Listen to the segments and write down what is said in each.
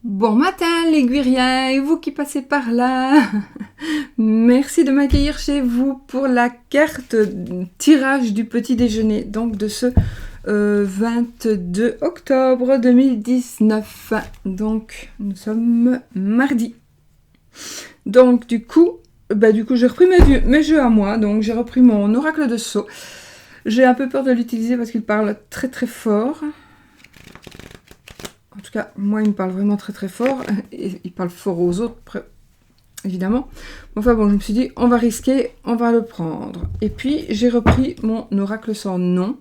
Bon matin les Guiriens et vous qui passez par là. Merci de m'accueillir chez vous pour la carte tirage du petit déjeuner, donc de ce 22 octobre 2019. Donc nous sommes mardi. Donc du coup j'ai repris mes jeux à moi, donc j'ai repris mon oracle de Sceaux. J'ai un peu peur de l'utiliser parce qu'il parle très très fort. En tout cas, moi, il me parle vraiment très très fort. Et il parle fort aux autres, évidemment. Enfin bon, je me suis dit, on va risquer, on va le prendre. Et puis, j'ai repris mon oracle sans nom,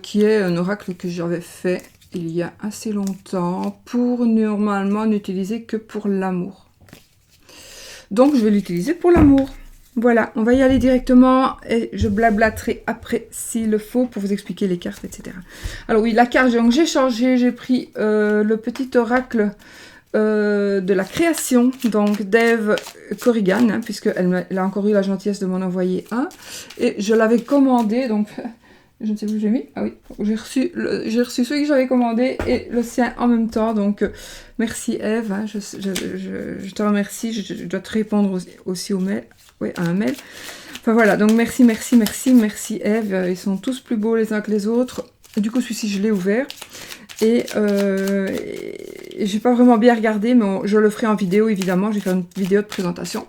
qui est un oracle que j'avais fait il y a assez longtemps, pour normalement n'utiliser que pour l'amour. Donc, je vais l'utiliser pour l'amour. Voilà, on va y aller directement et je blablaterai après s'il le faut pour vous expliquer les cartes, etc. Alors oui, la carte, donc j'ai changé, j'ai pris le petit oracle de la création, donc d'Eve Corrigan, hein, puisqu'elle a encore eu la gentillesse de m'en envoyer un. Et je l'avais commandé, donc je ne sais plus où j'ai mis. Ah oui, j'ai reçu celui que j'avais commandé et le sien en même temps. Donc merci Eve, hein, je te remercie, je dois te répondre aussi au mail. Oui, à un mail. Enfin voilà, donc merci Eve. Ils sont tous plus beaux les uns que les autres. Du coup, celui-ci, je l'ai ouvert. Et j'ai pas vraiment bien regardé, mais je le ferai en vidéo, évidemment. Je vais faire une vidéo de présentation.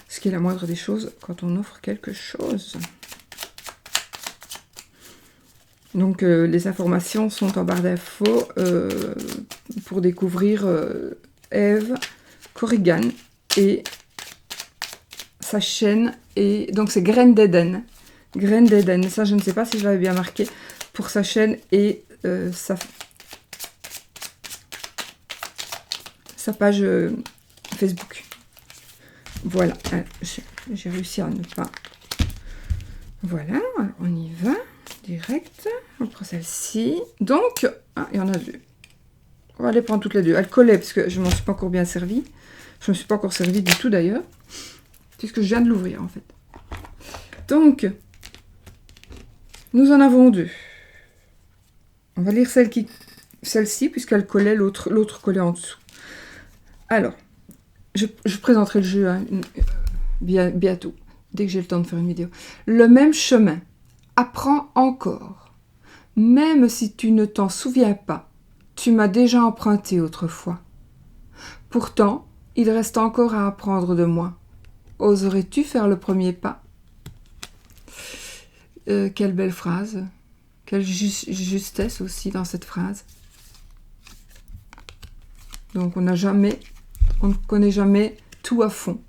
Ce qui est la moindre des choses quand on offre quelque chose. Donc, les informations sont en barre d'infos pour découvrir Eve Corrigan et sa chaîne, et donc c'est Graines d'Éden. Graines d'Éden, ça je ne sais pas si je l'avais bien marqué, pour sa chaîne et sa page Facebook. Voilà, j'ai réussi à ne pas... Voilà, alors on y va, direct. On prend celle-ci. Donc, il y en a deux. On va les prendre toutes les deux. Elle collait, parce que je m'en suis pas encore bien servie. Je ne me suis pas encore servie du tout d'ailleurs. Puisque je viens de l'ouvrir en fait. Donc, nous en avons deux. On va lire celle-ci, puisqu'elle collait, l'autre collait en dessous. Alors, je présenterai le jeu bientôt, dès que j'ai le temps de faire une vidéo. Le même chemin. Apprends encore. Même si tu ne t'en souviens pas, tu m'as déjà emprunté autrefois. Pourtant, il reste encore à apprendre de moi. Oserais-tu faire le premier pas? Quelle belle phrase. Quelle justesse aussi dans cette phrase. Donc on ne connaît jamais tout à fond.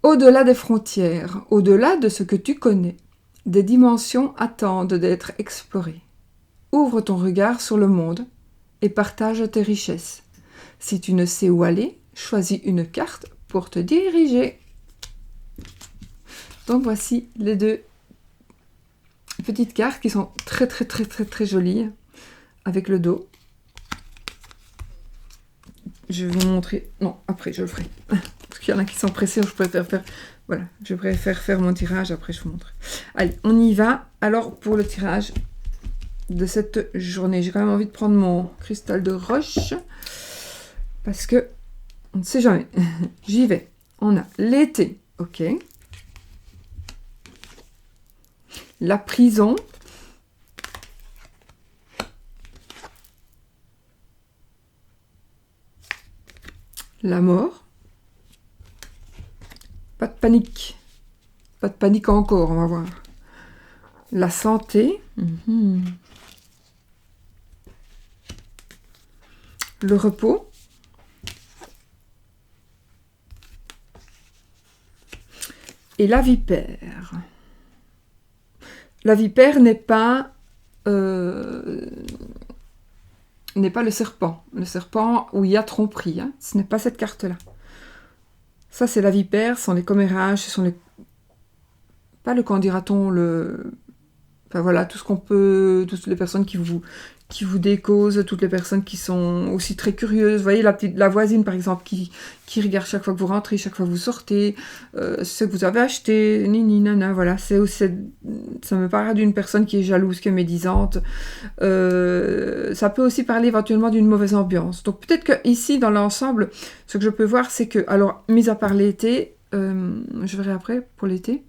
Au-delà des frontières, au-delà de ce que tu connais, des dimensions attendent d'être explorées. Ouvre ton regard sur le monde et partage tes richesses. Si tu ne sais où aller, choisis une carte pour te diriger. Donc voici les deux petites cartes qui sont très jolies avec le dos. Je vais vous montrer. Non, après je le ferai. Parce qu'il y en a qui sont pressés, je préfère faire. Voilà, je préfère faire mon tirage, après je vous montre. Allez, on y va. Alors pour le tirage de cette journée, j'ai quand même envie de prendre mon cristal de roche. Parce que on ne sait jamais. J'y vais. On a l'été, ok. La prison. La mort. Pas de panique. Pas de panique encore, on va voir. La santé. Le repos. Et la vipère. La vipère n'est pas le serpent. Le serpent où il y a tromperie. Hein. Ce n'est pas cette carte-là. Ça, c'est la vipère, ce sont les commérages, ce sont les... Pas le qu'en dira-t-on, le... Enfin voilà, tout ce qu'on peut... Toutes les personnes qui qui vous décausent, toutes les personnes qui sont aussi très curieuses. Vous voyez, la voisine, par exemple, qui regarde chaque fois que vous rentrez, chaque fois que vous sortez, ce que vous avez acheté, nini, nana, voilà. Ça me parle d'une personne qui est jalouse, qui est médisante. Ça peut aussi parler éventuellement d'une mauvaise ambiance. Donc peut-être que ici, dans l'ensemble, ce que je peux voir, c'est que, alors, mis à part l'été, je verrai après pour l'été,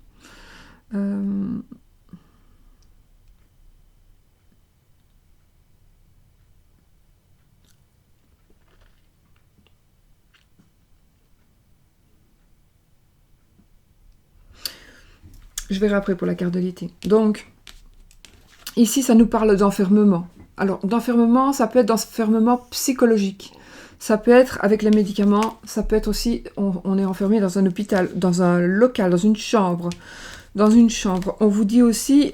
je verrai après pour la carte de l'été. Donc, ici, ça nous parle d'enfermement. Alors, d'enfermement, ça peut être d'enfermement psychologique. Ça peut être avec les médicaments, ça peut être aussi, on est enfermé dans un hôpital, dans un local, dans une chambre. Dans une chambre. On vous dit aussi,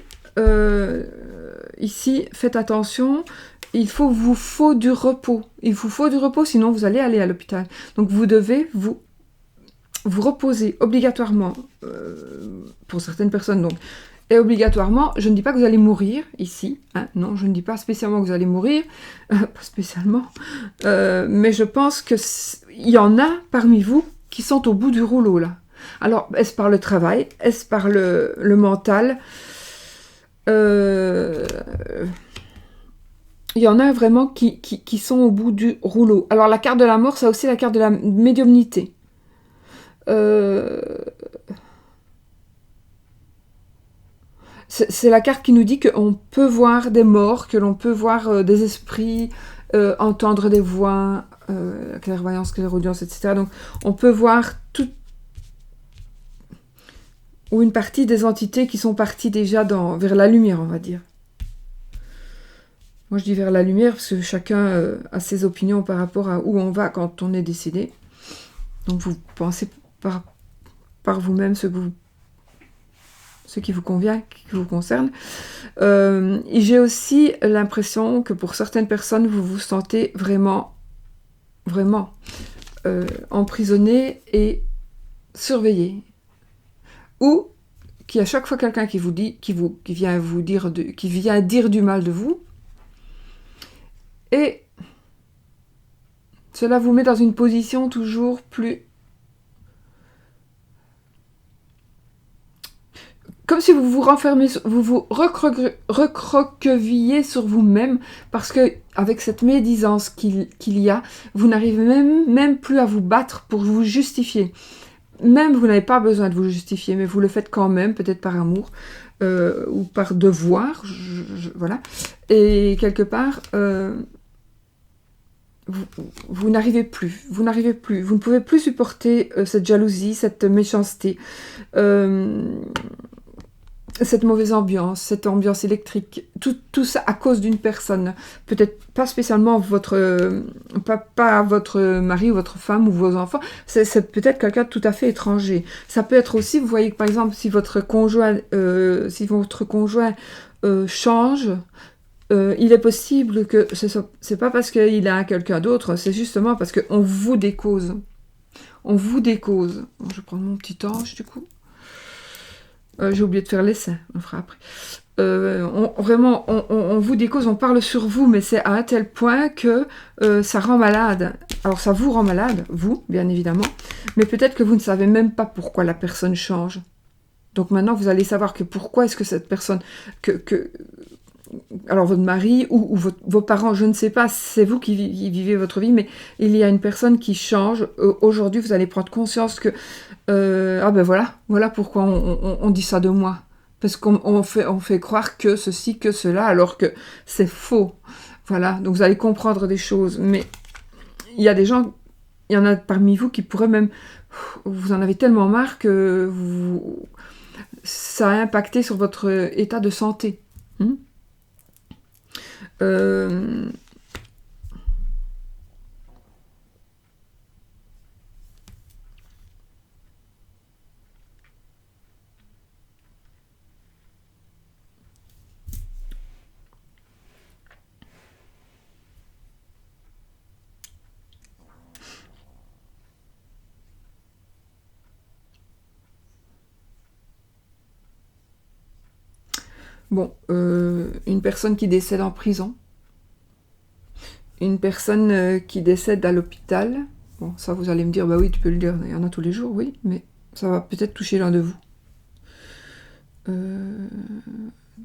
ici, faites attention, il vous faut du repos. Il vous faut du repos, sinon vous allez aller à l'hôpital. Donc vous devez vous reposer obligatoirement, pour certaines personnes donc. Et obligatoirement, je ne dis pas que vous allez mourir ici, hein, non, je ne dis pas spécialement que vous allez mourir, pas spécialement, mais je pense qu'il y en a parmi vous qui sont au bout du rouleau là. Alors, est-ce par le travail, est-ce par le mental, il y en a vraiment qui sont au bout du rouleau. Alors la carte de la mort, c'est aussi la carte de la médiumnité. C'est la carte qui nous dit qu'on peut voir des morts, que l'on peut voir des esprits, entendre des voix, clairvoyance, clairaudience, etc. Donc on peut voir tout, ou une partie des entités qui sont parties déjà vers la lumière, on va dire. Moi je dis vers la lumière parce que chacun a ses opinions par rapport à où on va quand on est décédé. Donc vous pensez par vous-même ce qui vous convient, qui vous concerne. Et j'ai aussi l'impression que pour certaines personnes, vous vous sentez vraiment emprisonné et surveillé. Ou qu'il y a chaque fois quelqu'un qui vient dire du mal de vous. Et cela vous met dans une position toujours plus... Comme si vous vous renfermez, vous vous recroquevillez sur vous-même, parce que avec cette médisance qu'il y a, vous n'arrivez même plus à vous battre pour vous justifier. Même vous n'avez pas besoin de vous justifier, mais vous le faites quand même, peut-être par amour ou par devoir, voilà. Et quelque part, vous n'arrivez plus, vous ne pouvez plus supporter cette jalousie, cette méchanceté, cette mauvaise ambiance, cette ambiance électrique, tout ça à cause d'une personne. Peut-être pas spécialement pas votre mari ou votre femme ou vos enfants, c'est peut-être quelqu'un de tout à fait étranger. Ça peut être aussi, vous voyez que par exemple, si votre conjoint change, il est possible que c'est pas parce qu'il a quelqu'un d'autre, c'est justement parce qu'on vous décause. On vous décause. Bon, je vais prendre mon petit ange du coup. J'ai oublié de faire l'essai, on fera après. On vous décause, on parle sur vous, mais c'est à un tel point que ça rend malade. Alors ça vous rend malade, vous, bien évidemment, mais peut-être que vous ne savez même pas pourquoi la personne change. Donc maintenant, vous allez savoir que pourquoi est-ce que cette personne... alors votre mari ou vos parents, je ne sais pas, c'est vous qui vivez votre vie, mais il y a une personne qui change. Aujourd'hui, vous allez prendre conscience que ah ben voilà pourquoi on dit ça de moi. Parce qu'on fait croire que ceci, que cela, alors que c'est faux. Voilà, donc vous allez comprendre des choses. Mais il y a des gens, il y en a parmi vous qui pourraient même... Vous en avez tellement marre que ça a impacté sur votre état de santé. Bon, une personne qui décède en prison. une personne qui décède à l'hôpital. Bon, ça vous allez me dire, bah oui, tu peux le dire, il y en a tous les jours, oui, mais ça va peut-être toucher l'un de vous.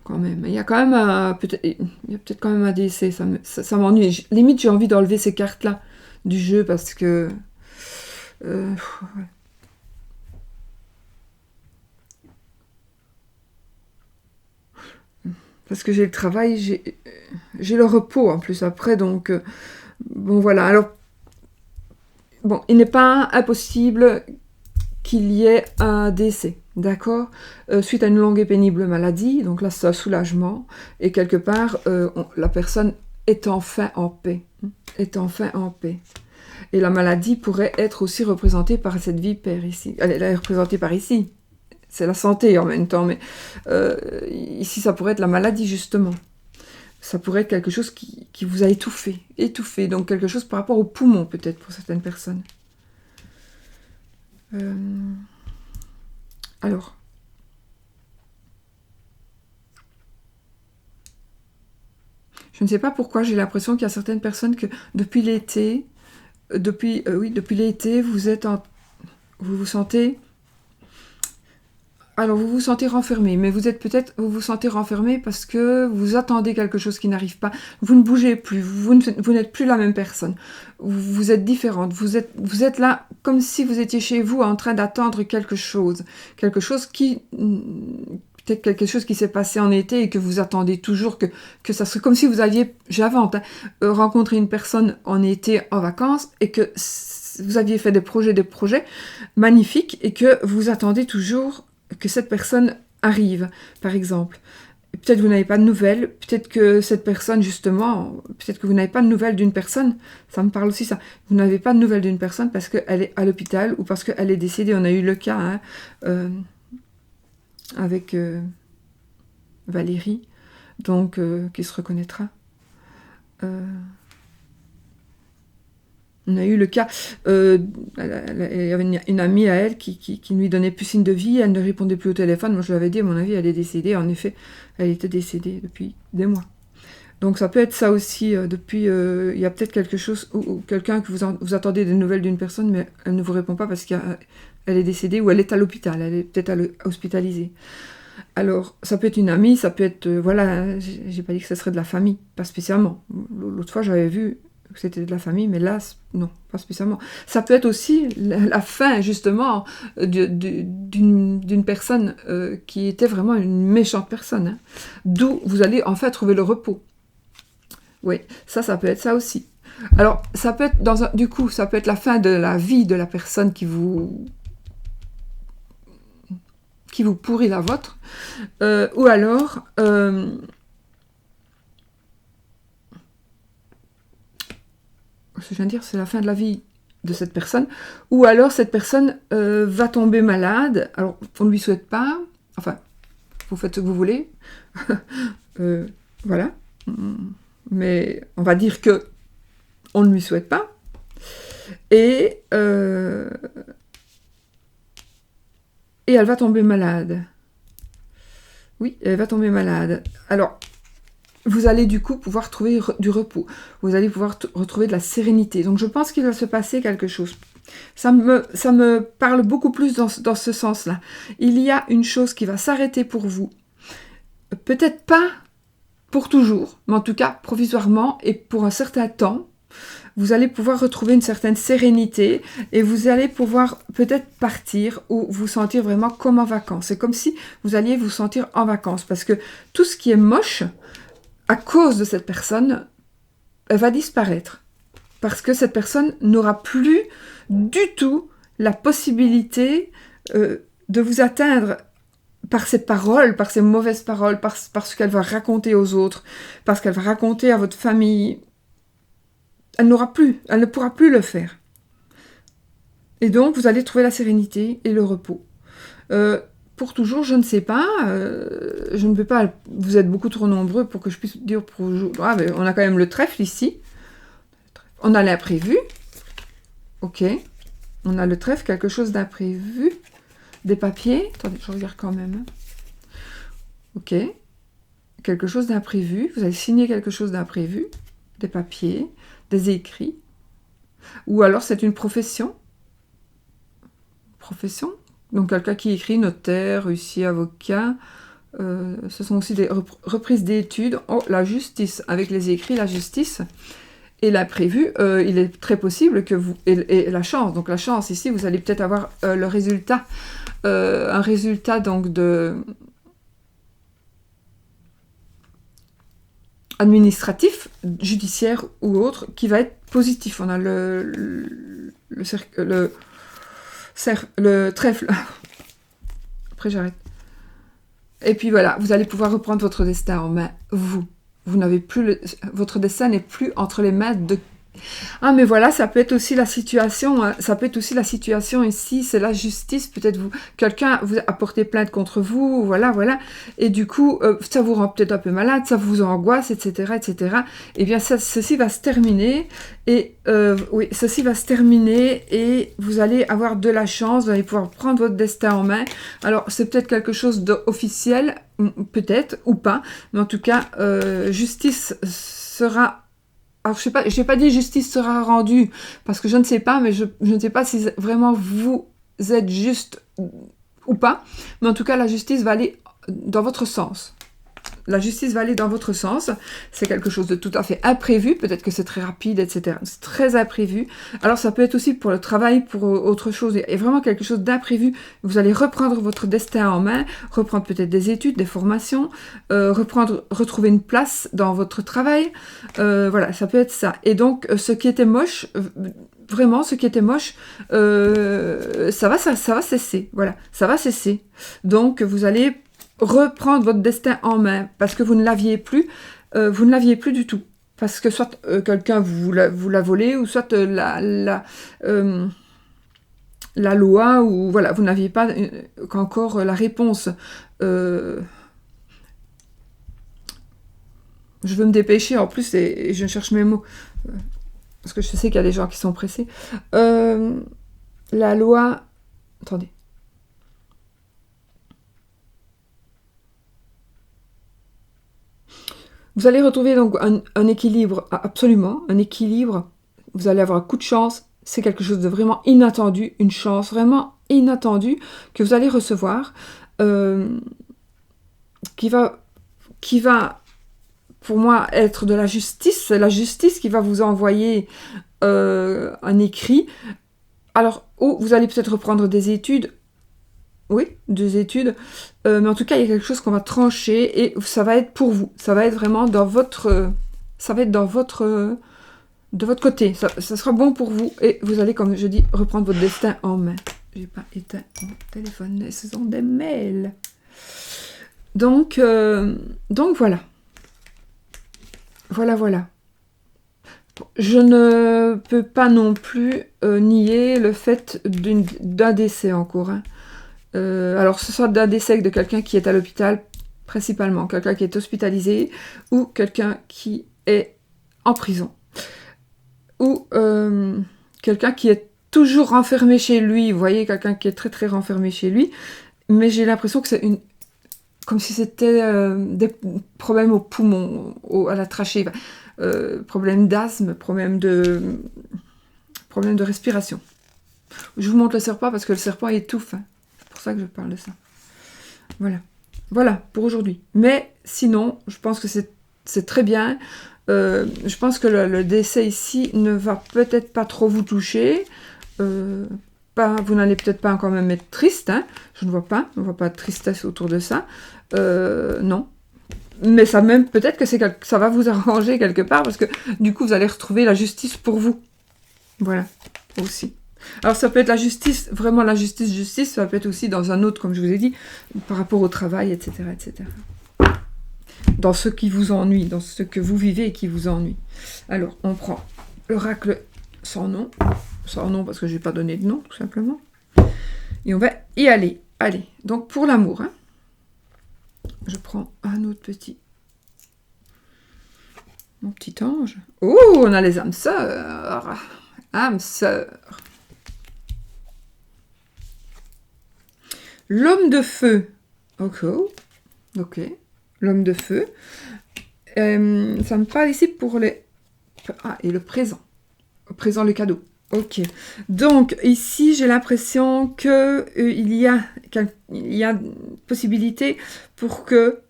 Quand même. Il y a quand même peut-être quand même un décès, ça m'ennuie. Limite, j'ai envie d'enlever ces cartes-là du jeu parce que... ouais. Parce que j'ai le travail, j'ai le repos en plus après, donc... bon, voilà. Alors, bon, il n'est pas impossible qu'il y ait un décès, d'accord, suite à une longue et pénible maladie, donc là c'est un soulagement, et quelque part, la personne est enfin en paix, est enfin en paix. Et la maladie pourrait être aussi représentée par cette vipère ici, elle est représentée par ici, c'est la santé en même temps, mais ici ça pourrait être la maladie justement. Ça pourrait être quelque chose qui vous a étouffé, donc quelque chose par rapport aux poumons peut-être pour certaines personnes. Alors, je ne sais pas pourquoi j'ai l'impression qu'il y a certaines personnes que depuis l'été, depuis l'été, vous vous sentez, alors vous vous sentez renfermé, mais vous vous sentez renfermé parce que vous attendez quelque chose qui n'arrive pas. Vous ne bougez plus, vous n'êtes plus la même personne. Vous êtes différente. Vous êtes là comme si vous étiez chez vous en train d'attendre quelque chose qui peut-être quelque chose qui s'est passé en été et que vous attendez toujours que ça serait comme si vous aviez, j'invente, rencontré une personne en été en vacances et que vous aviez fait des projets magnifiques et que vous attendez toujours que cette personne arrive, par exemple. Peut-être que vous n'avez pas de nouvelles, peut-être que cette personne, justement, peut-être que vous n'avez pas de nouvelles d'une personne, ça me parle aussi ça, vous n'avez pas de nouvelles d'une personne parce qu'elle est à l'hôpital ou parce qu'elle est décédée. On a eu le cas avec Valérie, donc qui se reconnaîtra. On a eu le cas, il y avait une amie à elle qui ne lui donnait plus signe de vie, elle ne répondait plus au téléphone. Moi je lui avais dit, à mon avis, elle est décédée. En effet, elle était décédée depuis des mois. Donc ça peut être ça aussi, depuis, il y a peut-être quelque chose, ou quelqu'un que vous attendez des nouvelles d'une personne, mais elle ne vous répond pas parce qu'elle est décédée ou elle est à l'hôpital, elle est peut-être hospitalisée. Alors, ça peut être une amie, ça peut être, voilà, j'ai pas dit que ce serait de la famille, pas spécialement. L'autre fois, j'avais vu que c'était de la famille, mais là, non, pas spécialement. Ça peut être aussi la fin, justement, d'une personne qui était vraiment une méchante personne, hein, d'où vous allez en fait trouver le repos. Oui, ça peut être ça aussi. Alors, ça peut être, du coup, ça peut être la fin de la vie de la personne qui vous pourrit la vôtre, ou alors... ce que je viens de dire, c'est la fin de la vie de cette personne, ou alors cette personne va tomber malade, alors on ne lui souhaite pas, enfin, vous faites ce que vous voulez, voilà, mais on va dire que on ne lui souhaite pas, et elle va tomber malade. Oui, elle va tomber malade. Alors, vous allez du coup pouvoir trouver du repos. Vous allez pouvoir retrouver de la sérénité. Donc je pense qu'il va se passer quelque chose. Ça me parle beaucoup plus dans ce sens-là. Il y a une chose qui va s'arrêter pour vous. Peut-être pas pour toujours, mais en tout cas provisoirement et pour un certain temps. Vous allez pouvoir retrouver une certaine sérénité et vous allez pouvoir peut-être partir ou vous sentir vraiment comme en vacances. C'est comme si vous alliez vous sentir en vacances parce que tout ce qui est moche, à cause de cette personne, elle va disparaître. Parce que cette personne n'aura plus du tout la possibilité de vous atteindre par ses paroles, par ses mauvaises paroles, par ce qu'elle va raconter aux autres, parce qu'elle va raconter à votre famille. Elle ne pourra plus le faire. Et donc, vous allez trouver la sérénité et le repos. Pour toujours, je ne sais pas, je ne peux pas, vous êtes beaucoup trop nombreux pour que je puisse dire pour toujours. Ah, ben, on a quand même le trèfle ici, on a l'imprévu, ok, on a le trèfle, quelque chose d'imprévu, des papiers, attendez, je regarde quand même, ok, quelque chose d'imprévu, vous avez signé quelque chose d'imprévu, des papiers, des écrits. Ou alors c'est une profession. Profession. Donc quelqu'un qui écrit notaire, huissier, avocat. Ce sont aussi des reprises d'études. Oh, la justice. Avec les écrits, la justice. Et l'imprévu, il est très possible que vous... Et la chance. Donc la chance, ici, vous allez peut-être avoir le résultat. Un résultat donc de... administratif, judiciaire ou autre, qui va être positif. On a le trèfle. Après, j'arrête. Et puis voilà, vous allez pouvoir reprendre votre destin en main, vous. Vous n'avez plus votre destin n'est plus entre les mains de... Ah, mais voilà, ça peut être aussi la situation, hein, ça peut être aussi la situation ici, c'est la justice, peut-être quelqu'un vous a porté plainte contre vous, voilà, et du coup, ça vous rend peut-être un peu malade, ça vous angoisse, etc., etc. Eh bien, ceci va se terminer, et oui, ceci va se terminer, et vous allez avoir de la chance, vous allez pouvoir prendre votre destin en main. Alors, c'est peut-être quelque chose d'officiel, peut-être, ou pas, mais en tout cas, justice sera... Alors, je n'ai pas dit justice sera rendue, parce que je ne sais pas, mais je ne sais pas si vraiment vous êtes juste ou pas. Mais en tout cas, la justice va aller dans votre sens. La justice va aller dans votre sens. C'est quelque chose de tout à fait imprévu. Peut-être que c'est très rapide, etc. C'est très imprévu. Alors, ça peut être aussi pour le travail, pour autre chose. Et vraiment quelque chose d'imprévu. Vous allez reprendre votre destin en main, reprendre peut-être des études, des formations, retrouver une place dans votre travail. Voilà, ça peut être ça. Et donc, ce qui était moche... Vraiment, ce qui était moche, ça va cesser. Voilà, ça va cesser. Donc, vous allez reprendre votre destin en main parce que vous ne l'aviez plus du tout. Parce que soit quelqu'un vous l'a volé, ou soit la loi, ou voilà, vous n'aviez pas encore la réponse. Je veux me dépêcher en plus, et je cherche mes mots. Parce que je sais qu'il y a des gens qui sont pressés. La loi... Attendez. Vous allez retrouver donc un équilibre, absolument, un équilibre. Vous allez avoir un coup de chance. C'est quelque chose de vraiment inattendu, une chance vraiment inattendue que vous allez recevoir, qui va, pour moi, être de la justice. C'est la justice qui va vous envoyer un écrit. Alors, vous allez peut-être reprendre des études. Oui, des études. Mais en tout cas, il y a quelque chose qu'on va trancher, et ça va être pour vous. Ça va être vraiment dans votre... ça va être dans votre... de votre côté. Ça sera bon pour vous. Et vous allez, comme je dis, reprendre votre destin en main. J'ai pas éteint mon téléphone. Ce sont des mails. Donc voilà. Voilà. Je ne peux pas non plus nier le fait d'un décès en cours. Hein. Alors, ce soit d'un décès de quelqu'un qui est à l'hôpital, principalement, quelqu'un qui est hospitalisé, ou quelqu'un qui est en prison, ou quelqu'un qui est toujours renfermé chez lui. Vous voyez, quelqu'un qui est très très renfermé chez lui, mais j'ai l'impression que c'est comme si c'était des problèmes aux poumons, à la trachée, problème d'asthme, problème de respiration. Je vous montre le serpent parce que le serpent étouffe. Hein. C'est pour ça que je parle de ça. Voilà pour aujourd'hui. Mais sinon, je pense que c'est très bien. Je pense que le décès ici ne va peut-être pas trop vous toucher. Vous n'allez peut-être pas quand même être triste. Hein. Je ne vois pas de tristesse autour de ça. Non. Mais ça même peut-être que ça va vous arranger quelque part, parce que du coup vous allez retrouver la justice pour vous. Voilà, aussi. Alors ça peut être la justice, vraiment la justice, ça peut être aussi dans un autre, comme je vous ai dit, par rapport au travail, etc., etc. Dans ce qui vous ennuie, dans ce que vous vivez et qui vous ennuie. Alors, on prend l'oracle sans nom parce que je n'ai pas donné de nom, tout simplement. Et on va y aller. Allez, donc pour l'amour, hein. Je prends un autre mon petit ange. Oh, on a les âmes sœurs. Âmes sœurs. L'homme de feu. Ok. L'homme de feu. Ça me parle ici pour les Ah, et le présent. Présent, le cadeau. Ok. Donc, ici, j'ai l'impression que il y a une possibilité pour que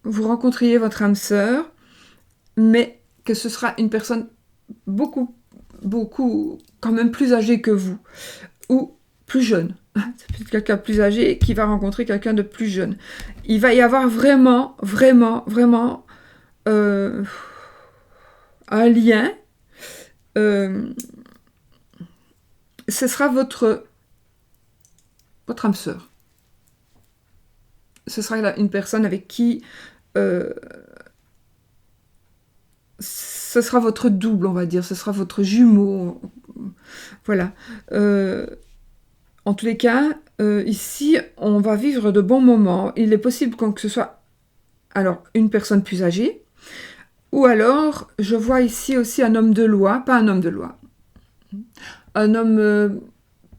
vous rencontriez votre âme sœur, mais que ce sera une personne beaucoup, quand même plus âgée que vous, ou plus jeune. C'est peut-être quelqu'un de plus âgé qui va rencontrer quelqu'un de plus jeune. Il va y avoir vraiment un lien. Ce sera votre âme sœur. Ce sera une personne avec qui ce sera votre double, on va dire. Ce sera votre jumeau. Voilà. En tous les cas, ici, on va vivre de bons moments. Il est possible que ce soit alors une personne plus âgée, ou alors, je vois ici aussi un homme de loi, pas un homme de loi, un homme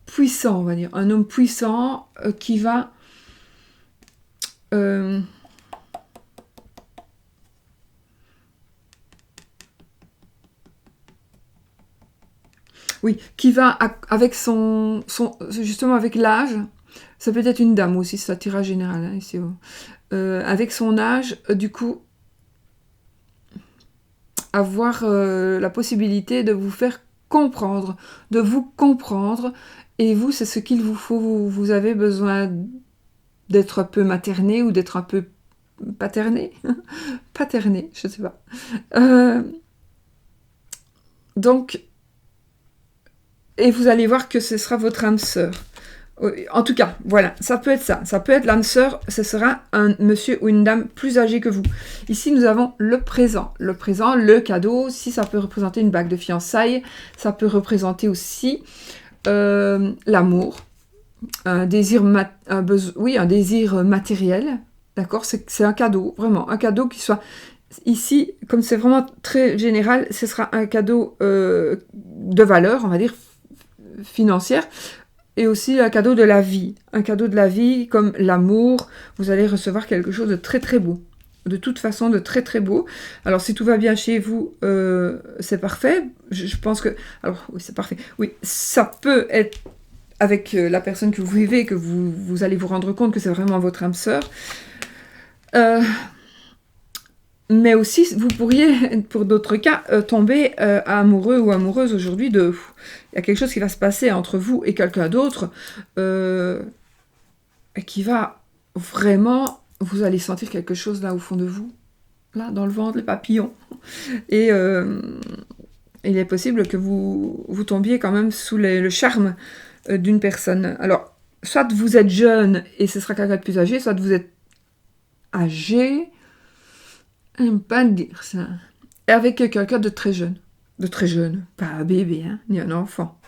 puissant, on va dire, un homme puissant qui va oui, qui va avec justement avec l'âge, ça peut être une dame aussi, c'est un tirage général, hein, ici, avec son âge, du coup, avoir la possibilité de vous faire comprendre, de vous comprendre, et vous, c'est ce qu'il vous faut, vous avez besoin d'être un peu materné ou d'être un peu paterné, paterné, je sais pas. Donc, et vous allez voir que ce sera votre âme sœur. En tout cas, voilà, ça peut être ça. Ça peut être l'âme sœur, ce sera un monsieur ou une dame plus âgé que vous. Ici, nous avons le présent. Le présent, le cadeau, si ça peut représenter une bague de fiançailles, ça peut représenter aussi l'amour, un désir, un désir matériel. D'accord, c'est un cadeau, vraiment, un cadeau qui soit... Ici, comme c'est vraiment très général, ce sera un cadeau de valeur, on va dire, financière, et aussi un cadeau de la vie. Un cadeau de la vie, comme l'amour, vous allez recevoir quelque chose de très très beau. De toute façon, de très très beau. Alors, si tout va bien chez vous, c'est parfait. Je pense que... Alors, oui, c'est parfait. Oui, ça peut être avec la personne que vous vivez, que vous allez vous rendre compte que c'est vraiment votre âme sœur. Mais aussi, vous pourriez, pour d'autres cas, tomber amoureux ou amoureuse aujourd'hui de... Il y a quelque chose qui va se passer entre vous et quelqu'un d'autre qui va vraiment... Vous allez sentir quelque chose là au fond de vous, là, dans le ventre, les papillons. Et il est possible que vous tombiez quand même sous le charme d'une personne. Alors, soit vous êtes jeune et ce sera quelqu'un de plus âgé, soit vous êtes âgé... J'aime pas dire ça. Et avec quelqu'un de très jeune. De très jeune. Pas un bébé, hein, ni un enfant.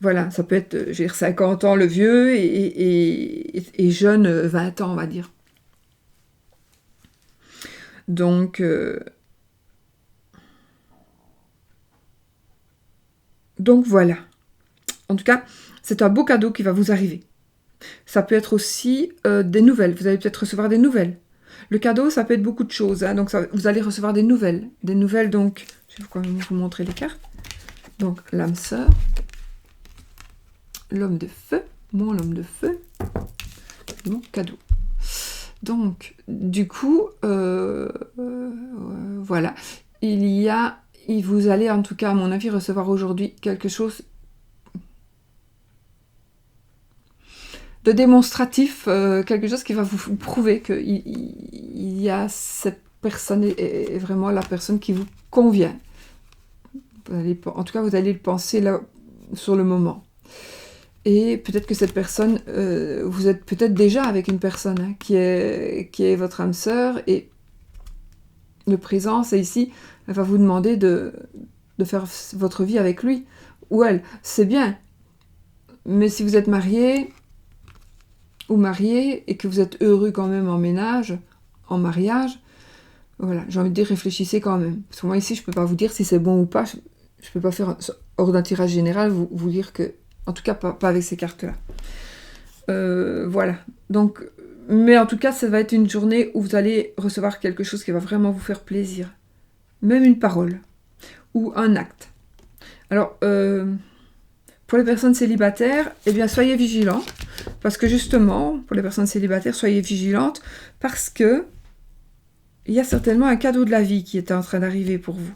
Voilà, ça peut être, je veux dire, 50 ans le vieux et jeune 20 ans, on va dire. Donc voilà. En tout cas, c'est un beau cadeau qui va vous arriver. Ça peut être aussi des nouvelles. Vous allez peut-être recevoir des nouvelles. Le cadeau, ça peut être beaucoup de choses. Hein, donc, vous allez recevoir des nouvelles. Des nouvelles, donc... Je vais quand même vous montrer les cartes. Donc, l'âme sœur. L'homme de feu. Mon l'homme de feu. Mon cadeau. Donc, du coup, voilà. Vous allez, en tout cas, à mon avis, recevoir aujourd'hui quelque chose de démonstratif, quelque chose qui va vous prouver qu'il y a cette personne est vraiment la personne qui vous convient. En tout cas, vous allez le penser là sur le moment. Et peut-être que cette personne, vous êtes peut-être déjà avec une personne hein, qui est votre âme sœur, et le présent, c'est ici, elle va vous demander de faire votre vie avec lui ou elle. C'est bien, mais si vous êtes marié ou marié et que vous êtes heureux quand même en ménage, en mariage, voilà, j'ai envie de dire, réfléchissez quand même. Parce que moi ici, je peux pas vous dire si c'est bon ou pas, je peux pas faire, hors d'un tirage général, vous dire que, en tout cas pas avec ces cartes-là. Voilà, donc, mais en tout cas, ça va être une journée où vous allez recevoir quelque chose qui va vraiment vous faire plaisir. même une parole ou un acte. Alors, pour les personnes célibataires, eh bien, soyez vigilants, parce que justement, pour les personnes célibataires, soyez vigilantes, parce que il y a certainement un cadeau de la vie qui est en train d'arriver pour vous.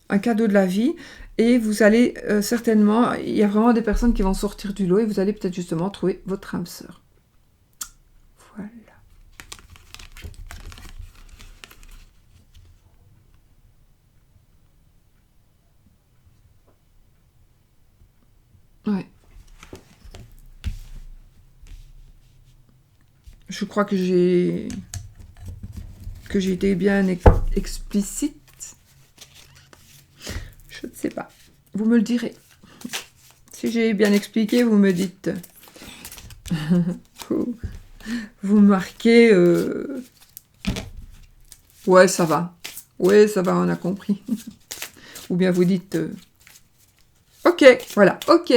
Un cadeau de la vie, et vous allez certainement, il y a vraiment des personnes qui vont sortir du lot, et vous allez peut-être justement trouver votre âme sœur. Voilà. Ouais. Je crois que j'ai été bien explicite. Je ne sais pas. Vous me le direz. Si j'ai bien expliqué, vous me dites. Vous marquez. Ouais, ça va. Ouais, ça va, on a compris. Ou bien vous dites. Ok, voilà, ok.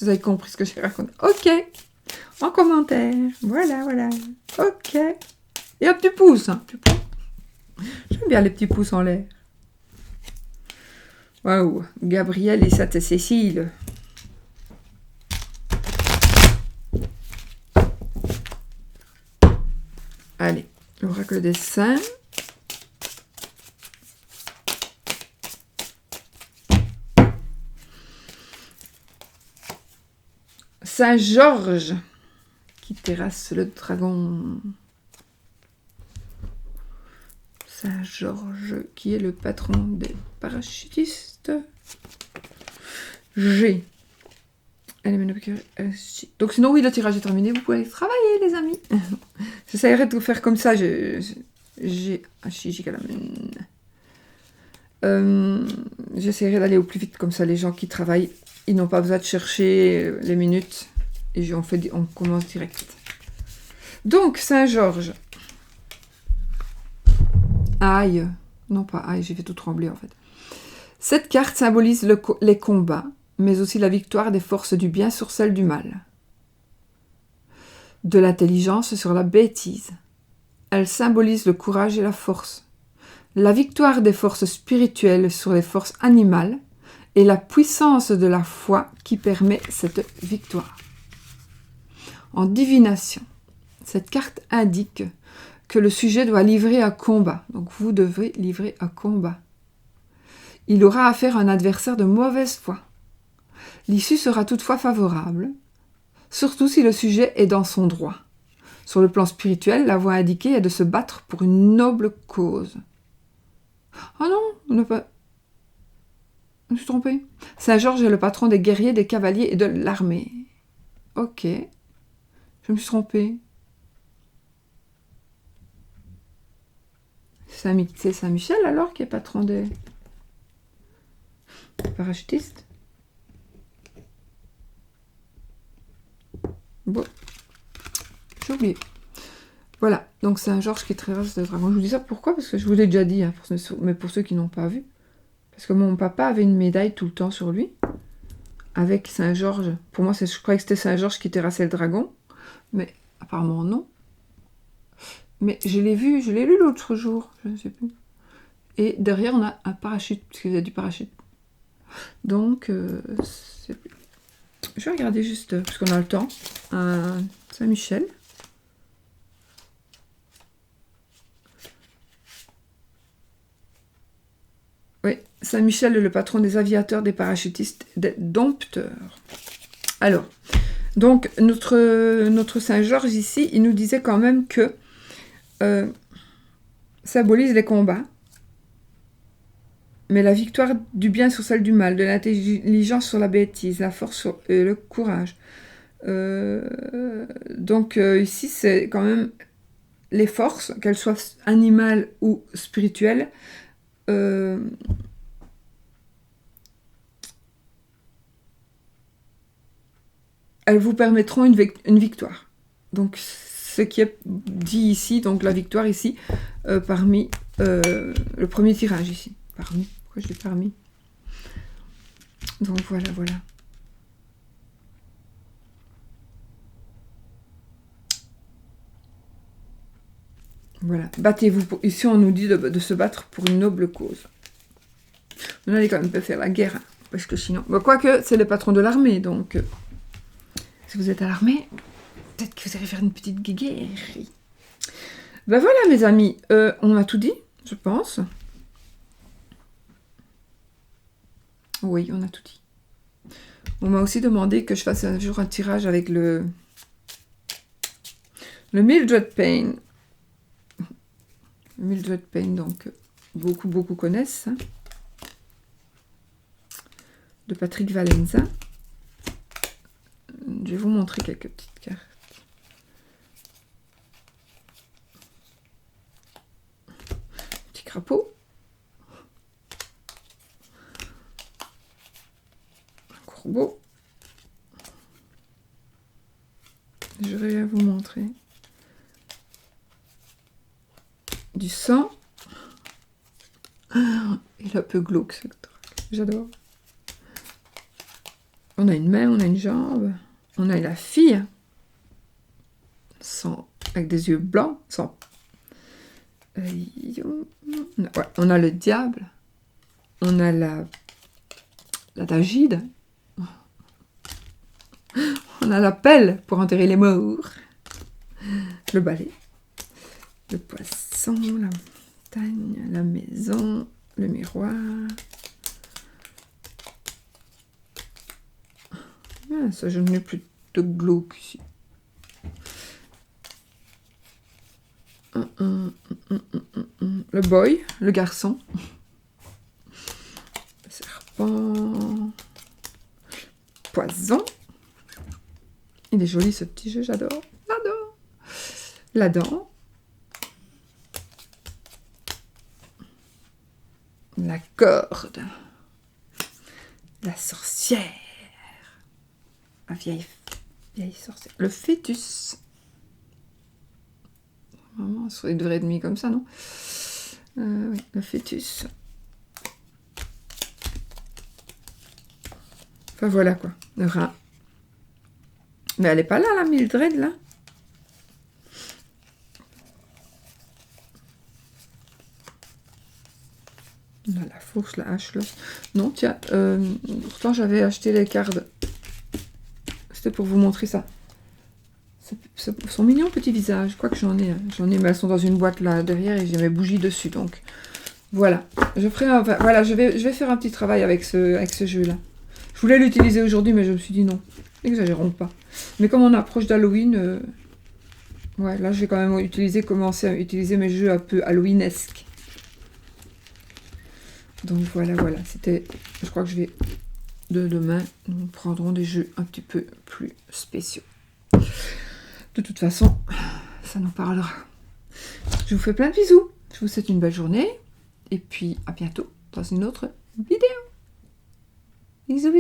Vous avez compris ce que j'ai raconté. Ok. En commentaire. Voilà, voilà. Ok. Et un petit pouce. Hein. J'aime bien les petits pouces en l'air. Waouh. Gabriel et Sainte Cécile. Allez, l'oracle des saints. Saint Georges qui terrasse le dragon. Saint Georges qui est le patron des parachutistes. G. Donc sinon oui, le tirage est terminé, vous pouvez aller travailler les amis. J'essaierai de faire comme ça. J'essaierai d'aller au plus vite, comme ça les gens qui travaillent, ils n'ont pas besoin de chercher les minutes. Et on commence direct. Donc, Saint-Georges. Aïe. Non, pas aïe, j'ai fait tout trembler en fait. Cette carte symbolise les combats, mais aussi la victoire des forces du bien sur celles du mal. De l'intelligence sur la bêtise. Elle symbolise le courage et la force. La victoire des forces spirituelles sur les forces animales et la puissance de la foi qui permet cette victoire. En divination, cette carte indique que le sujet doit livrer un combat. Donc vous devrez livrer un combat. Il aura affaire à un adversaire de mauvaise foi. L'issue sera toutefois favorable, surtout si le sujet est dans son droit. Sur le plan spirituel, la voie indiquée est de se battre pour une noble cause. Ah non, on n'a pas... Je me suis trompée. Saint-Georges est le patron des guerriers, des cavaliers et de l'armée. Ok. Je me suis trompée. C'est Saint-Michel alors qui est patron des parachutistes. Bon. J'ai oublié. Voilà. Donc Saint-Georges qui traverse le dragon. Je vous dis ça pourquoi? Parce que je vous l'ai déjà dit, hein, mais pour ceux qui n'ont pas vu. Parce que mon papa avait une médaille tout le temps sur lui. Avec Saint-Georges. Pour moi, je croyais que c'était Saint-Georges qui terrassait le dragon. Mais apparemment non. Mais je l'ai lu l'autre jour, je ne sais plus. Et derrière, on a un parachute, parce qu'il y a du parachute. Donc, je vais regarder juste, parce qu'on a le temps, un Saint-Michel. Oui, Saint-Michel est le patron des aviateurs, des parachutistes, des dompteurs. Alors, donc, notre Saint-Georges ici, il nous disait quand même que symbolise les combats, mais la victoire du bien sur celle du mal, de l'intelligence sur la bêtise, la force sur le courage. Donc ici, c'est quand même les forces, qu'elles soient animales ou spirituelles, elles vous permettront une victoire. Donc ce qui est dit ici, donc la victoire ici, parmi le premier tirage ici. Parmi, pourquoi je dis parmi? Donc voilà, voilà. Voilà, battez-vous. Ici, on nous dit de se battre pour une noble cause. On allait quand même pas faire la guerre, hein, parce que sinon... Bon, quoique, c'est le patron de l'armée, donc... si vous êtes à l'armée, peut-être que vous allez faire une petite guéguerre. Ben voilà, mes amis, on a tout dit, je pense. Oui, on a tout dit. On m'a aussi demandé que je fasse un jour un tirage avec le Mildred Payne. Mildred Payne, donc, beaucoup connaissent. Hein, de Patrick Valenza. Je vais vous montrer quelques petites cartes. Petit crapaud. Un corbeau. Je vais vous montrer. Du sang. Ah, il est un peu glauque, ce truc. J'adore. On a une main, on a une jambe. On a la fille. Sans, avec des yeux blancs. Sans... ouais, on a le diable. On a la Dagide. On a la pelle pour enterrer les morts. Le balai. Le poisson, la montagne, la maison, le miroir. Ah, ça, je n'ai plus de glauque ici. Le boy, le garçon. Le serpent. Poison. Il est joli ce petit jeu, j'adore. J'adore. La dent. La corde. La sorcière. La vieille sorcière. Le fœtus. Vraiment, ça devrait être mis comme ça, non? Oui, le fœtus. Enfin, voilà, quoi. Le rat. Mais elle n'est pas là, la Mildred, là. On a la fourche, la hache, l'os. Non, tiens, pourtant, j'avais acheté les cartes. C'était pour vous montrer ça. Son mignon petit visage. Je crois que j'en ai. J'en ai, mais elles sont dans une boîte là derrière et j'ai mes bougies dessus. Donc voilà. Je ferai voilà, je vais faire un petit travail avec ce jeu-là. Je voulais l'utiliser aujourd'hui, mais je me suis dit non. N'exagérons pas. Mais comme on approche d'Halloween, ouais, là je vais quand même commencer à utiliser mes jeux un peu Halloweenesques. Donc voilà. C'était. Je crois que je vais. Demain, nous prendrons des jeux un petit peu plus spéciaux. De toute façon, ça nous parlera. Je vous fais plein de bisous. Je vous souhaite une belle journée. Et puis, à bientôt dans une autre vidéo. Bisous.